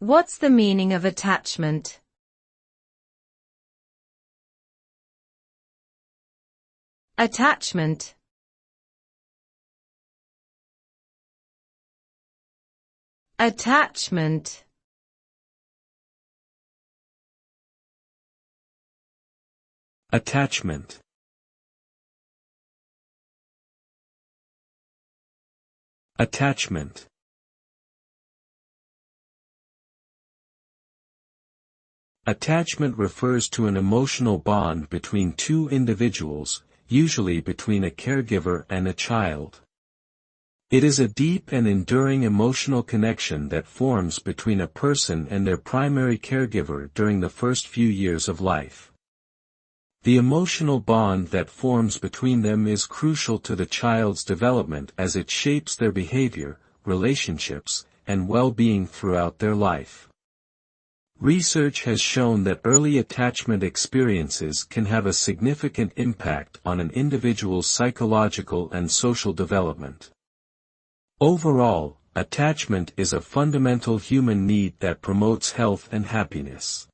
What's the meaning of attachment? Attachment. Attachment. Attachment. Attachment. Attachment refers to an emotional bond between two individuals, usually between a caregiver and a child. It is a deep and enduring emotional connection that forms between a person and their primary caregiver during the first few years of life. The emotional bond that forms between them is crucial to the child's development as it shapes their behavior, relationships, and well-being throughout their life. Research has shown that early attachment experiences can have a significant impact on an individual's psychological and social development. Overall, attachment is a fundamental human need that promotes health and happiness.